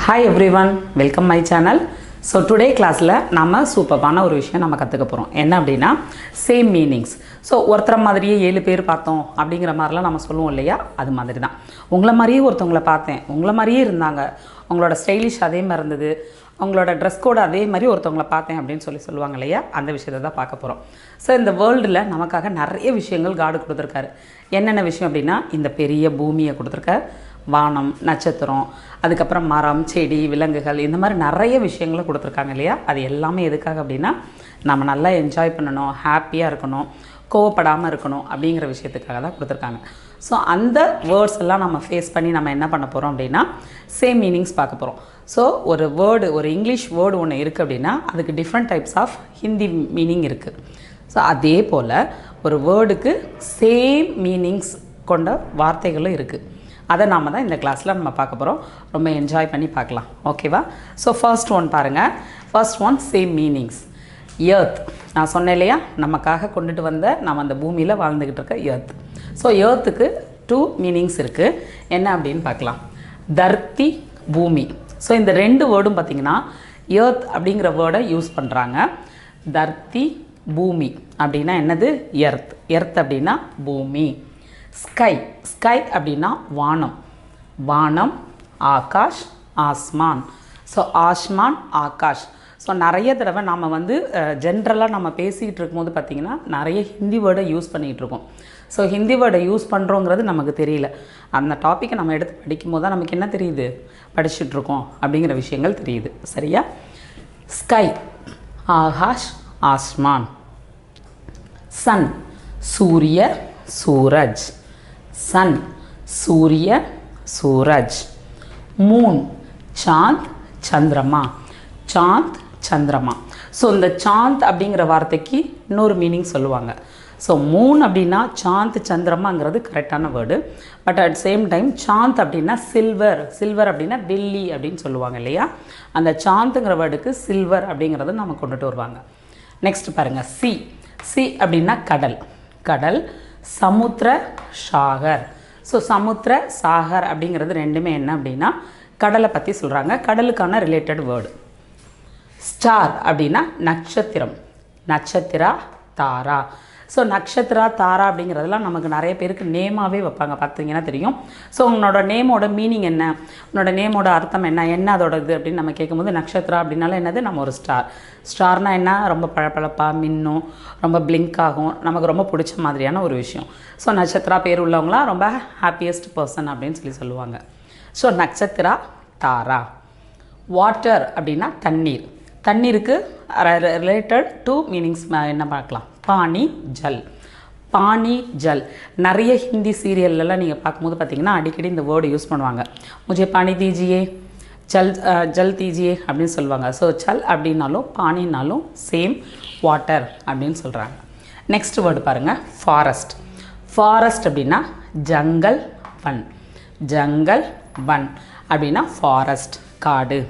Hi everyone, welcome my channel. So today classல நாம சூப்பரான ஒரு விஷயம் நம்ம கத்துக்க போறோம். என்ன அப்படினா same meanings. So ஒருத்தர மாதிரியே 7 பேர் பார்த்தோம் அப்படிங்கிற மாதிரிலாம் நம்ம சொல்லுவோம் இல்லையா? அது மாதிரி தான். உங்கள மாதிரியே ஒருத்தவங்கள பார்த்தேன். உங்கள மாதிரியே இருந்தாங்க. அவங்களோட ஸ்டைலிஷ் அதே மாதிரி இருந்தது. அவங்களோட ட்ரெஸ் கோட் அதே மாதிரி ஒருத்தவங்கள பார்த்தேன் அப்படின்னு சொல்லுவாங்க இல்லையா? அந்த விஷயத்தை தான் பார்க்க போறோம். ஸோ இந்த வேர்ல்டில் நமக்காக நிறைய விஷயங்கள் காடு கொடுத்துருக்காரு. என்னென்ன விஷயம் அப்படின்னா இந்த பெரிய பூமியை கொடுத்துருக்காரு, வானம், நட்சத்திரம், அதுக்கப்புறம் மரம், செடி, விலங்குகள், இந்த மாதிரி நிறைய விஷயங்களை கொடுத்துருக்காங்க இல்லையா? அது எல்லாமே எதுக்காக அப்படின்னா நம்ம நல்லா என்ஜாய் பண்ணணும், ஹாப்பியாக இருக்கணும், கோவப்படாமல் இருக்கணும் அப்படிங்கிற விஷயத்துக்காக தான் கொடுத்துருக்காங்க. ஸோ அந்த வேர்ட்ஸ் எல்லாம் நம்ம ஃபேஸ் பண்ணி நம்ம என்ன பண்ண போகிறோம் அப்படின்னா சேம் மீனிங்ஸ் பார்க்க போகிறோம். ஸோ ஒரு வேர்டு, ஒரு இங்கிலீஷ் வேர்டு ஒன்று இருக்குது அப்படின்னா அதுக்கு different types of Hindi meaning இருக்குது. ஸோ அதே போல் ஒரு வேர்டுக்கு சேம் மீனிங்ஸ் கொண்ட வார்த்தைகளும் இருக்குது. அதை நாம் தான் இந்த கிளாஸில் நம்ம பார்க்க போகிறோம். ரொம்ப என்ஜாய் பண்ணி பார்க்கலாம், ஓகேவா? ஸோ ஃபர்ஸ்ட் ஒன் பாருங்கள். First one same meanings. Earth, நான் சொன்னேன் இல்லையா, நமக்காக கொண்டுட்டு வந்த நம்ம அந்த பூமியில் வாழ்ந்துக்கிட்டு இருக்க எர்த். ஸோ எர்த்துக்கு 2 மீனிங்ஸ் இருக்குது. என்ன அப்படின்னு பார்க்கலாம். தர்த்தி, பூமி. ஸோ இந்த 2 வேர்டும் பார்த்திங்கன்னா எர்த் அப்படிங்கிற வேர்டை யூஸ் பண்ணுறாங்க. தர்த்தி, பூமி அப்படின்னா என்னது? எர்த். எர்த் அப்படின்னா பூமி. ஸ்கை, ஸ்கை அப்படின்னா வானம். வானம், ஆகாஷ், ஆஸ்மான். ஸோ ஆஸ்மான், ஆகாஷ். ஸோ நிறைய தடவை நாம் ஜென்ரலாக நம்ம பேசிக்கிட்டு இருக்கும்போது பார்த்திங்கன்னா நிறைய ஹிந்தி வேர்டை யூஸ் பண்ணிகிட்டு இருக்கோம். ஸோ ஹிந்தி வேர்டை யூஸ் பண்ணுறோங்கிறது நமக்கு தெரியல. அந்த டாப்பிக்கை நம்ம எடுத்து படிக்கும்போது தான் நமக்கு என்ன தெரியுது, படிச்சுட்ருக்கோம் அப்படிங்கிற விஷயங்கள் தெரியுது. சரியா? ஸ்கை, ஆகாஷ், ஆஸ்மான். சன், சூரிய, சூரஜ். சன், சூரிய, சூரஜ். மூன், சாந்த், சந்திரமா. சாந்த், சந்திரமா. ஸோ இந்த சாந்த் அப்படிங்கிற வார்த்தைக்கு இன்னொரு மீனிங் சொல்லுவாங்க. ஸோ மூன் அப்படின்னா சாந்த், சந்திரமாங்கிறது கரெக்டான word. But at same time சாந்த் அப்படின்னா சில்வர். சில்வர் அப்படின்னா வெள்ளி அப்படின்னு சொல்லுவாங்க இல்லையா? அந்த சாந்துங்கிற வேர்டுக்கு சில்வர் அப்படிங்கிறத நம்ம கொண்டுட்டு வருவாங்க. நெக்ஸ்ட் பாருங்கள். சி. சி அப்படின்னா கடல். கடல், சமுத்திர, சாகர். ஸோ சமுத்திர, சாகர் அப்படிங்கிறது ரெண்டுமே என்ன அப்படின்னா கடலை பற்றி சொல்கிறாங்க. கடலுக்கான ரிலேட்டட் வேர்டு. ஸ்டார் அப்படின்னா நட்சத்திரம். நட்சத்திரா, தாரா. ஸோ நட்சத்திரா, தாரா அப்படிங்கிறதெல்லாம் நமக்கு நிறைய பேருக்கு நேமாகவே வைப்பாங்க, பார்த்தீங்கன்னா தெரியும். ஸோ உன்னோட நேமோட மீனிங் என்ன, உன்னோட நேமோட அர்த்தம் என்ன, என்ன அதோட இது அப்படின்னு நம்ம கேட்கும்போது நட்சத்திரா அப்படின்னால என்னது, நம்ம ஒரு ஸ்டார். ஸ்டார்னால் என்ன, ரொம்ப பளபளப்பாக மின்னும், ரொம்ப பிளிங்க் ஆகும், நமக்கு ரொம்ப பிடிச்ச மாதிரியான ஒரு விஷயம். ஸோ நட்சத்திரா பேர் உள்ளவங்களாம் ரொம்ப ஹாப்பியஸ்ட் பர்சன் அப்படின்னு சொல்லுவாங்க. ஸோ நட்சத்திரா, தாரா. வாட்டர் அப்படின்னா தண்ணீர். தண்ணீருக்கு ரிலேட்டட் 2 மீனிங்ஸ் என்ன பார்க்கலாம். பானி, ஜல். பானி, ஜல். நிறைய ஹிந்தி சீரியல்லாம் நீங்கள் பார்க்கும்போது பார்த்தீங்கன்னா அடிக்கடி இந்த வேர்டு யூஸ் பண்ணுவாங்க. முझे பானி தீஜியே, ஜல் ஜல் தீஜியே அப்படின்னு சொல்லுவாங்க. ஸோ ஜல் அப்படின்னாலும் பானினாலும் சேம் வாட்டர் அப்படின்னு சொல்கிறாங்க. நெக்ஸ்ட் வேர்டு பாருங்கள். ஃபாரஸ்ட். ஃபாரஸ்ட் அப்படின்னா ஜங்கல், வன். ஜங்கல், வன் அப்படின்னா ஃபாரஸ்ட், காடு.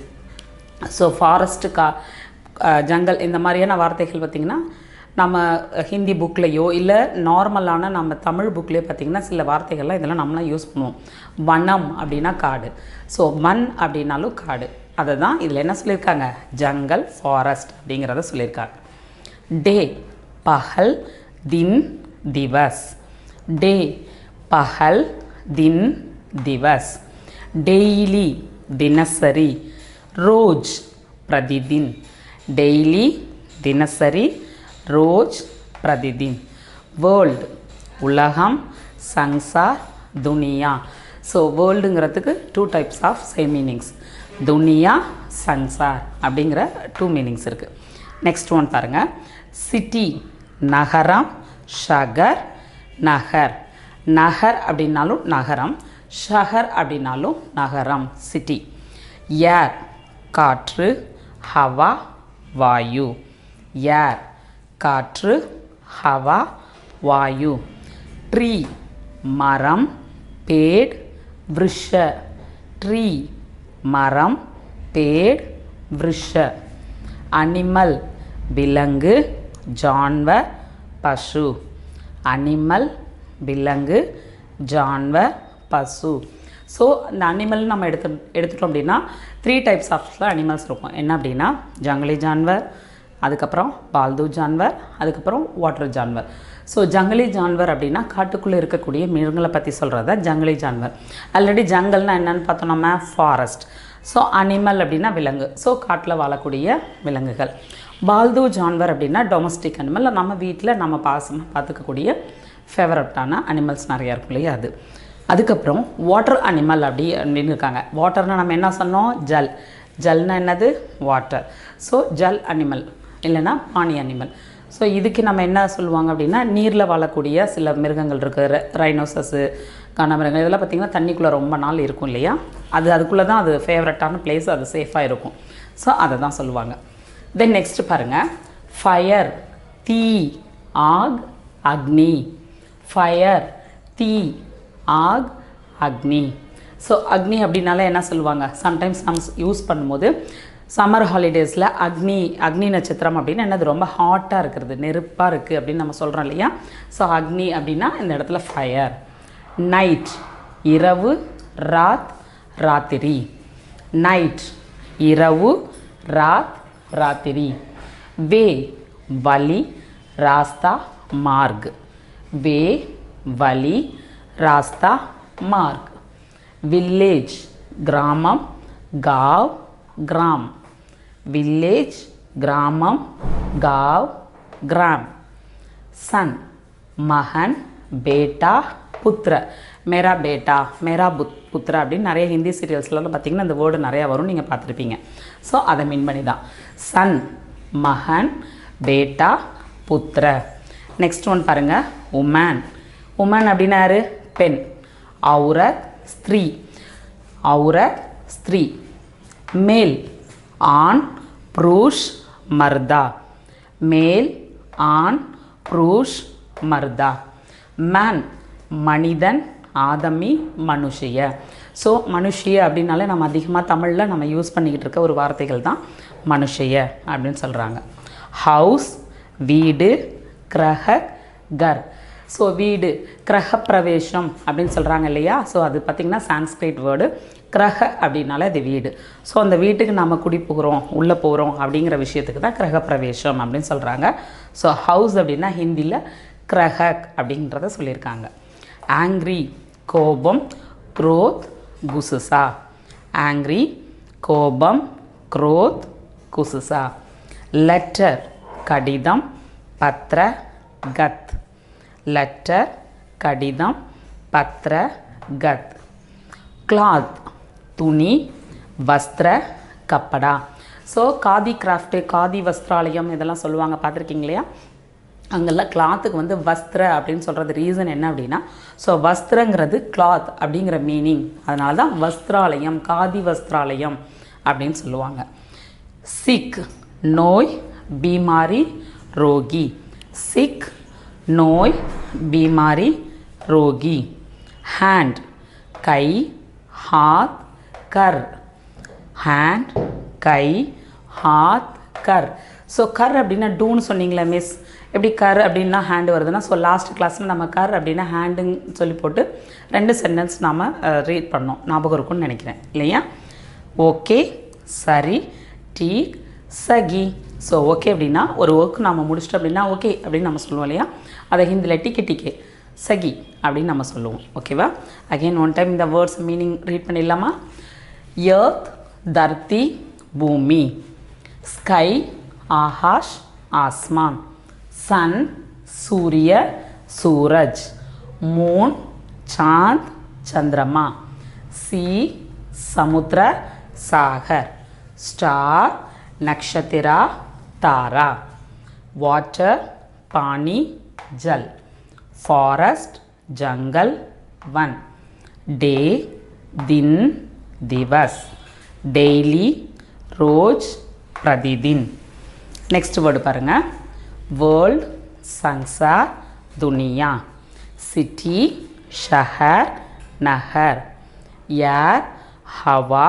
ஸோ ஃபாரஸ்ட்டு, ஜங்கல், இந்த மாதிரியான வார்த்தைகள் பார்த்திங்கன்னா நம்ம ஹிந்தி புக்லேயோ இல்லை நார்மலான நம்ம தமிழ் புக்லேயோ பார்த்திங்கன்னா சில வார்த்தைகள்லாம் இதெல்லாம் நம்மளாம் யூஸ் பண்ணுவோம். வனம் அப்படின்னா காடு. ஸோ வன் அப்படின்னாலும் காடு. அதை தான் இதில் என்ன சொல்லியிருக்காங்க, ஜங்கல், ஃபாரஸ்ட் அப்படிங்கிறத சொல்லியிருக்காங்க. டே, பகல், தின், திவஸ். டே, பகல், தின், திவஸ். டெய்லி, தினசரி. ரோஜ், பிரதிதின். டெய்லி, தினசரி, ரோஜ், பிரதிதின். வேர்ல்டு, உலகம், சங்சார், துனியா. ஸோ வேர்ல்டுங்கிறதுக்கு 2 டைப்ஸ் ஆஃப் சேம் மீனிங்ஸ். துனியா, சங்சார் அப்படிங்கிற 2 மீனிங்ஸ் இருக்குது. நெக்ஸ்ட் ஒன் பாருங்கள். சிட்டி, நகரம், ஷகர், நகர். நகர் அப்படின்னாலும் நகரம், ஷஹர் அப்படின்னாலும் நகரம், சிட்டி. ஏர், காற்று, ஹவா, வாயு. ஏர், காற்று, ஹவா, வாயு. ட்ரீ, மரம், பேட், விருஷ. ட்ரீ, மரம், பேட், விருஷ. அனிமல், விலங்கு, ஜான்வர், பசு. அனிமல், விலங்கு, ஜான்வர், பசு. ஸோ இந்த அனிமல் நம்ம எடுத்துட்டோம் அப்படின்னா 3 டைப்ஸ் ஆஃப் அனிமல்ஸ் இருக்கும். என்ன அப்படின்னா ஜங்கலி ஜான்வர், அதுக்கப்புறம் பால்து ஜான்வர், அதுக்கப்புறம் வாட்டர் ஜான்வர். ஸோ ஜங்கலி ஜான்வர் அப்படின்னா காட்டுக்குள்ளே இருக்கக்கூடிய மிருகங்களை பற்றி சொல்கிறத ஜங்கலி ஜான்வர். ஆல்ரெடி ஜங்கல்னால் என்னென்னு பார்த்தோம் நம்ம ஃபாரஸ்ட். ஸோ அனிமல் அப்படின்னா விலங்கு, ஸோ காட்டில் வாழக்கூடிய விலங்குகள். பால்து ஜான்வர் அப்படின்னா டொமஸ்டிக் அனிமல், நம்ம வீட்டில் நம்ம பாசமாக பார்த்துக்கக்கூடிய ஃபேவரட்டான அனிமல்ஸ் நிறையா இருக்கும் இல்லையா அது. அதுக்கப்புறம் வாட்டர் அனிமல் அப்படின்னு இருக்காங்க. வாட்டர்னால் நம்ம என்ன சொன்னோம், ஜல். ஜல்னா என்னது, வாட்டர். ஸோ ஜல் அனிமல் இல்லைன்னா பானி அனிமல். ஸோ இதுக்கு நம்ம என்ன சொல்லுவாங்க அப்படின்னா நீரில் வாழக்கூடிய சில மிருகங்கள் இருக்குது. ரைனோசஸ்ஸு, காண்டாமிருகங்கள், இதெல்லாம் பார்த்திங்கன்னா தண்ணிக்குள்ளே ரொம்ப நாள் இருக்கும் இல்லையா, அதுக்குள்ளே தான் அது ஃபேவரட்டான பிளேஸ், அது சேஃபாக இருக்கும். ஸோ அதை தான் சொல்லுவாங்க. தென் நெக்ஸ்ட்டு பாருங்கள், ஃபயர், தீ, ஆக், அக்னி. ஃபயர், தீ, ஆக், அக்னி. ஸோ அக்னி அப்படின்னாலே என்ன சொல்லுவாங்க, சம்டைம்ஸ் நம்ம யூஸ் பண்ணும்போது சம்மர் ஹாலிடேஸில் அக்னி நட்சத்திரம் அப்படின்னு என்னது ரொம்ப ஹாட்டாக இருக்கிறது, நெருப்பாக இருக்குது அப்படின்னு நம்ம சொல்கிறோம் இல்லையா. ஸோ அக்னி அப்படின்னா இந்த இடத்துல ஃபயர். நைட், இரவு, ராத், ராத்திரி. நைட், இரவு, ராத், ராத்திரி. வே, வழி, ராஸ்தா, மார்க். வே, வழி, ராஸ்தா, மார்க். வில்லேஜ், கிராமம், गाव, ग्राम. विलेज, ग्रामम, गाव, ग्राम. सन, महन, बेटा, पुत्र. मेरा बेटा, मेरा पुत्र அப்படின்னு நிறைய ஹிந்தி சீரியல்ஸ்லாம் பார்த்தீங்கன்னா இந்த வேர்டு நிறையா வரும், நீங்கள் பார்த்துருப்பீங்க. ஸோ அதை மீன் பண்ணி தான் சன், மகன், பேட்டா, புத்திர. நெக்ஸ்ட் ஒன் பாருங்கள், உமன். உமன் அப்படின்னா யாரு, பெண். औरत, ஸ்திரீ. औरत, ஸ்திரீ. मेल, आन, पुरुष, मर्दा. मेल, आन, पुरुष, मर्दा. मैन, மனிதன், ஆதமி, மனுஷிய. ஸோ மனுஷிய அப்படின்னாலே நம்ம அதிகமாக தமிழில் நம்ம யூஸ் பண்ணிக்கிட்டு இருக்க ஒரு வார்த்தைகள் தான் மனுஷிய அப்படின்னு சொல்கிறாங்க. ஹவுஸ், வீடு, கிரக, கர். ஸோ வீடு, கிரக பிரவேசம் அப்படின்னு சொல்கிறாங்க இல்லையா. ஸோ அது பார்த்திங்கன்னா சான்ஸ்கிரிட் வேர்டு. கிரக அப்படின்னாலே அது வீடு. ஸோ அந்த வீட்டுக்கு நம்ம குடி போகிறோம், உள்ளே போகிறோம் அப்படிங்கிற விஷயத்துக்கு தான் கிரக பிரவேசம் அப்படின்னு சொல்கிறாங்க. ஸோ ஹவுஸ் அப்படின்னா ஹிந்தியில் கிரஹக் அப்படின்றத சொல்லியிருக்காங்க. ஆங்க்ரி, கோபம், குரோத், குசுசா. ஆங்க்ரி, கோபம், குரோத், குசுசா. லெட்டர், கடிதம், பத்ர, கத். லெட்டர், கடிதம், பத்ர, கத். கிளாத், துணி, வஸ்திர, கப்படா. ஸோ காதி கிராஃப்ட்டு, காதி வஸ்திராலயம் இதெல்லாம் சொல்லுவாங்க, பார்த்துருக்கீங்க இல்லையா. அங்கெல்லாம் கிளாத்துக்கு வந்து வஸ்திர அப்படின்னு சொல்கிறது ரீசன் என்ன அப்படின்னா, ஸோ வஸ்திரங்கிறது கிளாத் அப்படிங்கிற மீனிங், அதனால தான் வஸ்திராலயம், காதி வஸ்திராலயம் அப்படின்னு சொல்லுவாங்க. சிக், நோய், பீமாரி, ரோகி. சிக், நோய், பீமாரி, ரோகி. ஹேண்ட், கை, हाथ, कर. हैंड, கை, हाथ, कर. ஸோ கர் அப்படின்னா டூன்னு சொன்னீங்களே மிஸ், எப்படி கர் அப்படின்னா ஹேண்டு வருதுன்னா, ஸோ லாஸ்ட் கிளாஸில் நம்ம கர் அப்படின்னா ஹேண்டுன்னு சொல்லி போட்டு 2 சென்டென்ஸ் நாம் ரீட் பண்ணோம், ஞாபகம் இருக்கும்னு நினைக்கிறேன் இல்லையா. ஓகே, சரி, டீக், சகி. ஸோ ஓகே அப்படின்னா ஒரு ஒர்க் நாம் முடிச்சிட்டோம் அப்படின்னா ஓகே அப்படின்னு நம்ம சொல்லுவோம் இல்லையா, அதை ஹிந்தியில் டிக்கே டிக்கே சகி அப்படின்னு நம்ம சொல்லுவோம். ஓகேவா. அகெயின் ஒன் டைம் இந்த வேர்ட்ஸ் மீனிங் ரீட் பண்ணிடலாமா. எர்த், தர்த்தி, பூமி. ஸ்கை, ஆகாஷ், ஆஸ்மான். சன், சூரிய, சூரஜ். மூன், चांद, चंद्रमा. सी, समुद्र, सागर. स्टार, नक्षत्रा, तारा. वाटर, पानी, जल. फॉरेस्ट, जंगल, वन. डे, दिन, दिवस. डेली, रोज, प्रतिदिन. Next word पारुंगा. वर्ल्ड, संसार, दुनिया. सिटी, शहर, नहर. एयर, हवा,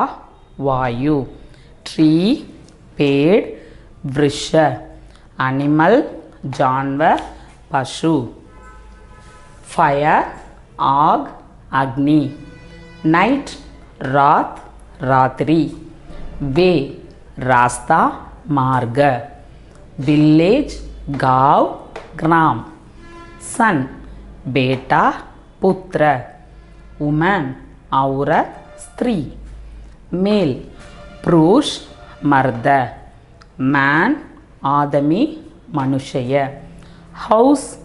वायु. ट्री, पेड़, वृक्ष. एनिमल, जानवर, पशु. फायर, आग, अग्नि. नाइट रात रात्रि, वे रास्ता मार्ग, विलेज गाँव ग्राम, सन बेटा पुत्र, वुमन औरत स्त्री, मेल पुरुष मर्द, मैन आदमी मनुष्य, हाउस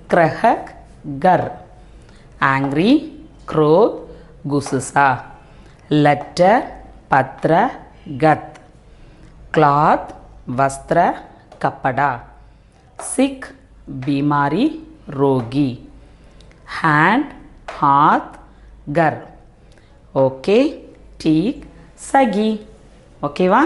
ग्रहक घर, एंग्री क्रोध गुस्सा, लेटर पत्र गत, क्लॉथ वस्त्र कपड़ा, सिक बीमारी रोगी, हैंड हाथ घर. ओके ठीक सगी. ओकेवा.